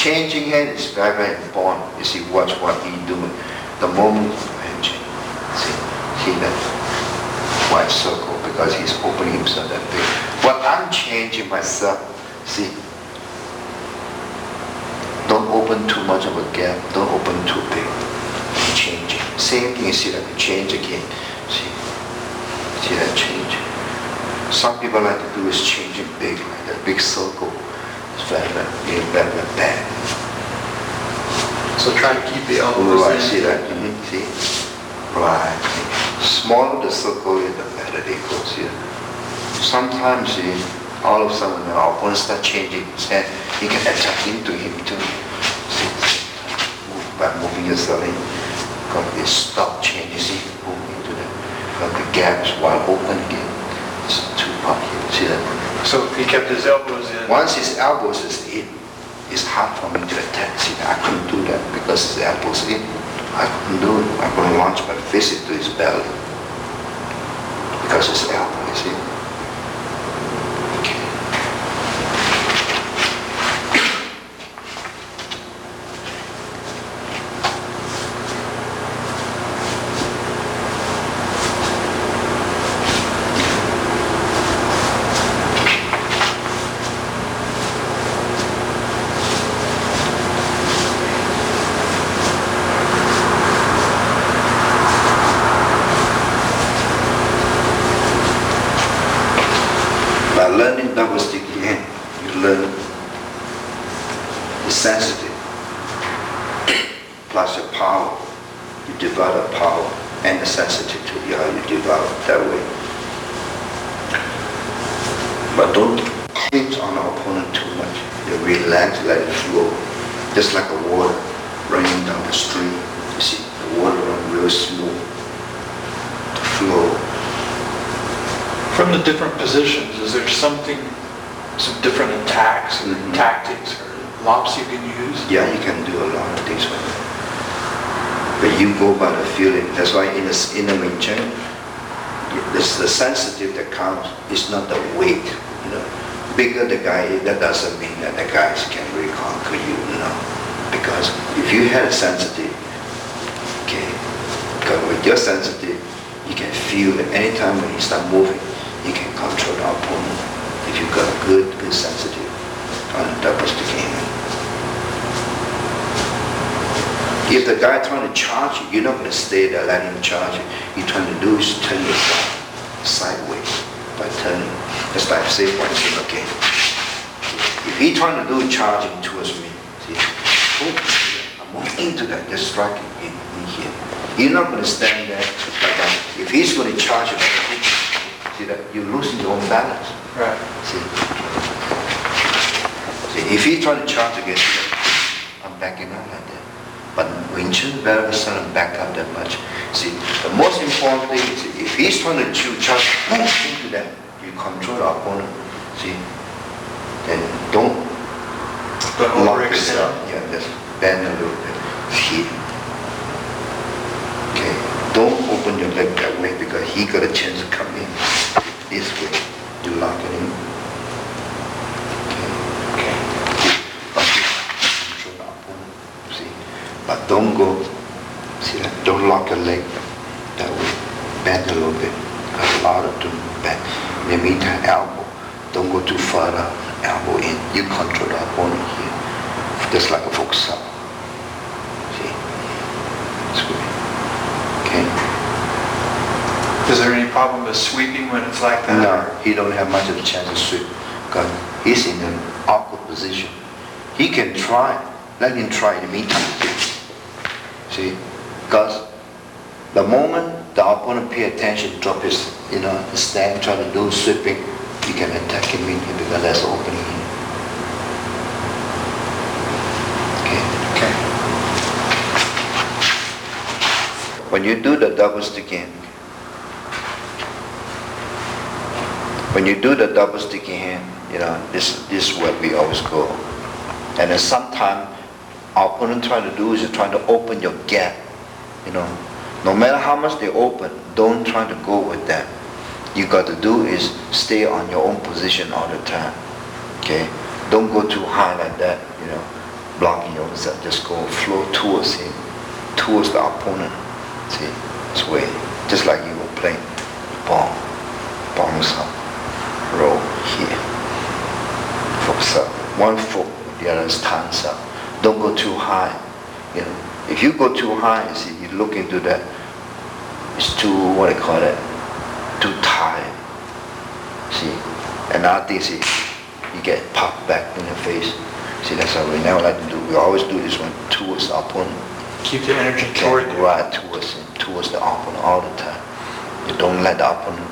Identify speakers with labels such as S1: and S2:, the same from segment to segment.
S1: changing hand is very, very important. You see, watch what he's doing. The moment see that white circle, because he's opening himself that big. But I'm changing myself, see. Don't open too much of a gap, don't open too big. I'm changing. Same thing, you see that, change again. See that change. Some people like to do is changing big, like that big circle. It's very, very bad.
S2: So try to keep the elbows
S1: right,
S2: in.
S1: See that? See? Right. Smaller the circle is, the better they go. See? Sometimes, see, all of a sudden, our opponent start changing his hand. You can attack into him too. See? By moving yourself in. Because they stop changing. See? Move into the gaps while open again. It's too hard here. See that?
S2: So he kept his elbows in.
S1: Once his elbows is in, it's hard for me to attack. See, I couldn't do that because his elbows in. I couldn't do it. I'm going to launch my fist into his belly because his elbow is in. Okay. By learning double stick hand, you learn the sensitive plus your power. You develop power and the sensitivity, you develop that way. But don't pinch on the opponent too much. You relax, let it flow. Just like a water running down the stream. You see, the water runs real smooth to flow.
S2: From the different positions, is there some different attacks or tactics or lops you can use?
S1: Yeah, you can do a lot of things with it. But you go by the feeling. That's why in the Wing Chun, the sensitive that counts is not the weight. Bigger the guy is, that doesn't mean that the guys can really conquer you. Because if you had a sensitive, okay, because with your sensitive, you can feel that anytime when you start moving, you can control the opponent if you've got a good sensitive on the double stick hand. If the guy trying to charge you, you're not going to stay there, let him charge you. You're trying to do is turn yourself sideways by turning. Just like say for instance, okay. If he's trying to do charging towards me, see, I'm moving into that, just strike him in here. You're not going to stand there like that. If he's going to charge you, see that you're losing your own balance.
S2: Right.
S1: See, if he's trying to charge against you, I'm backing up like that. But Wing Chun very seldom back up that much. See, the most important thing is if he's trying to charge, move into that. You control the opponent. See, then don't lock yourself. Yeah, just bend a little bit. Here. Okay. Don't open your leg that way because he got a chance to come in this way. You lock it in. Okay. But control the opponent. See. But don't go. See that? Don't lock your leg that way. Bend a little bit. A lot of them bend. In the meantime, elbow. Don't go too far down. Elbow in. You control the opponent here. Just like a folk saw. See? That's good. Okay.
S2: Is there any problem with sweeping when it's like that?
S1: No, he don't have much of a chance to sweep because he's in an awkward position. He can try. Let him try in the meantime. See? Because the moment the opponent pay attention, drop his, stand, try to do sweeping, you can attack him in here because there's an opening here. Okay. When you do the double sticking, hand, this is what we always go. And then sometimes our opponent trying to do is trying to open your gap. No matter how much they open, don't try to go with them. You got to do is stay on your own position all the time. Okay? Don't go too high like that, blocking yourself, just go flow towards him, towards the opponent. See, this way, just like you were playing ball, bounce up, roll here, focus up, one foot, the other stands up. Don't go too high. You know, if you go too high, see, you look into that, it's too, what do you call it, too tight. See, another thing, see, you get popped back in the face. See, that's how we never like to do. We always do this one towards the opponent.
S2: Keep the energy toward you.
S1: Right towards him, towards the opponent all the time. You don't let the opponent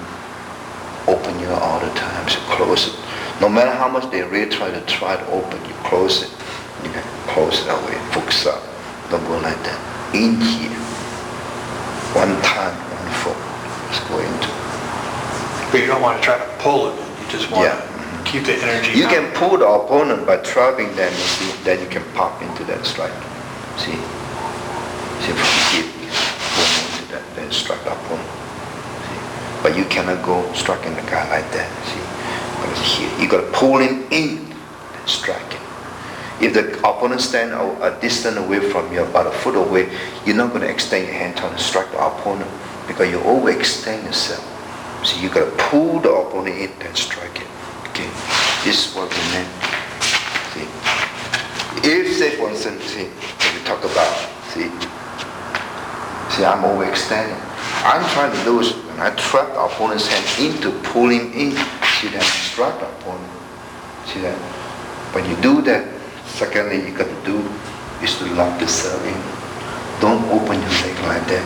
S1: open you all the time. So close it. No matter how much they really try to open, you close it. You can close it that way. Focus up. Don't go like that. In here. One time, one foot. Let's go into.
S2: But you don't want to try to pull it. You just want to keep the energy.
S1: You
S2: out.
S1: can pull the opponent by trapping them. You see, then you can pop into that strike. See. See, from here, you pull into that, then strike the opponent. See? But you cannot go striking the guy like that. See, because here you got to pull him in, then strike him. If the opponent stand a distance away from you, about a foot away, you're not going to extend your hand to strike the opponent because you overextend yourself. So you got to pull the opponent in, then strike it. Okay, this is what we meant. See, if say for instance, see, we talk about, see, I'm overextending. I'm trying to do is when I trap the opponent's hand into pull him in. See that? Strike the opponent. See that? When you do that, secondly you got to do is to lock yourself in. Don't open your leg like that.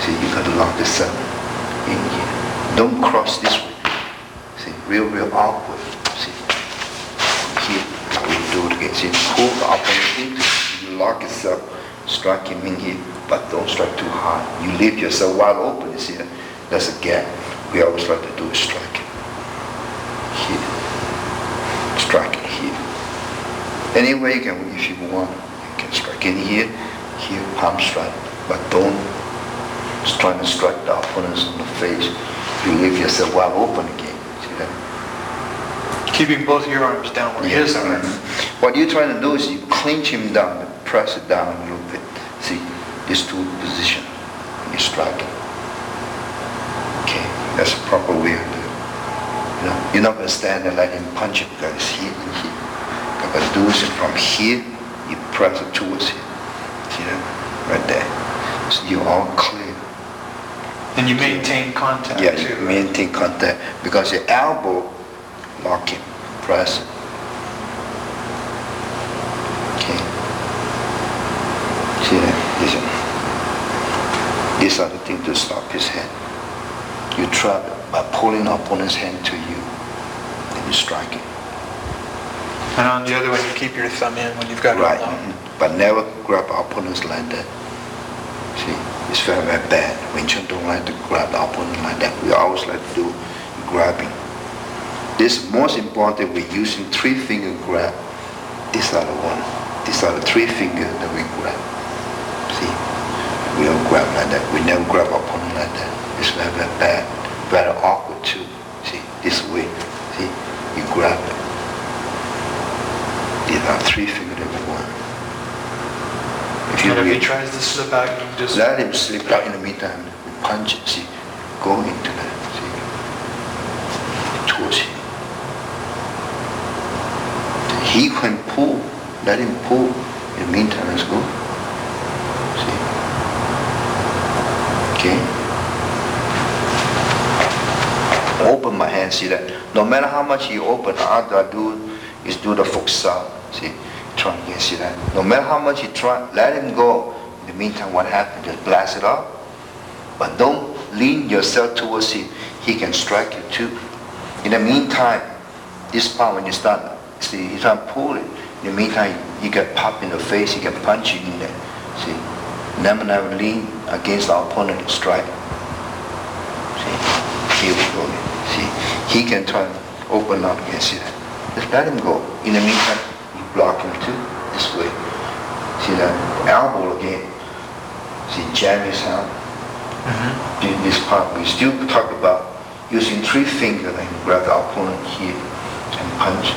S1: See, you got to lock yourself in here. Don't cross this way. See, real awkward. See, here, we do it again. See, pull the opponent in. You lock yourself, strike him in here. But don't strike too hard. You leave yourself wide open. You see that? There's a gap. We always like to do is strike it here. Strike it here. Anyway, you can, if you want, you can strike in here, palm strike. But don't try to strike the opponents in the face. You leave yourself wide open again. See that?
S2: Keeping both your arms down where his arms.
S1: What you're trying to do is you clinch him down, press it down a little bit. See? These two positions when you strike it. Okay, that's the proper way of doing it. You know, you're not going to stand there and let him punch it because it's here and here. What you're going to do is from here, you press it towards him. See that? Right there. So you're all clear.
S2: And you maintain contact
S1: too.
S2: too.
S1: You maintain contact because your elbow lock him, press it. Okay. See that? These are the things to stop his hand. You trap it by pulling the opponent's hand to you, and you strike it.
S2: And on the other one, you keep your thumb in when you've got it
S1: right.
S2: along.
S1: But never grab opponents like that. See, it's very, very bad. Wing Chun don't like to grab the opponent like that. We always like to do grabbing. This most important, we're using 3-finger grab. These are the one. These are the 3 fingers that we grab. See, we don't grab like that. We never grab our opponent like that. It's very, very bad. Very awkward too. See, this way. See, you grab it. These are 3 fingers that we want.
S2: If he tries to slip out, you just
S1: let him slip out. In the meantime, we punch it. See, go into that. See, towards him. He can pull. Let him pull. In the meantime, let's go. See. Okay. Open my hand. See that? No matter how much you open, all I do is do the Chi Sao. See. Try again. See that? No matter how much you try, let him go. In the meantime, what happens? Just blast it off. But don't lean yourself towards him. He can strike you too. In the meantime, this part when you start, see, you try to pull it. In the meantime, you get popped in the face, you get punched in there. See, never lean against the opponent and strike. See, here we go. See, he can try to open up again. See that? Just let him go. In the meantime, you block him too. This way. See that? Elbow again. See, jam his hand. In this part, we still talk about using 3 fingers and grab the opponent here and punch.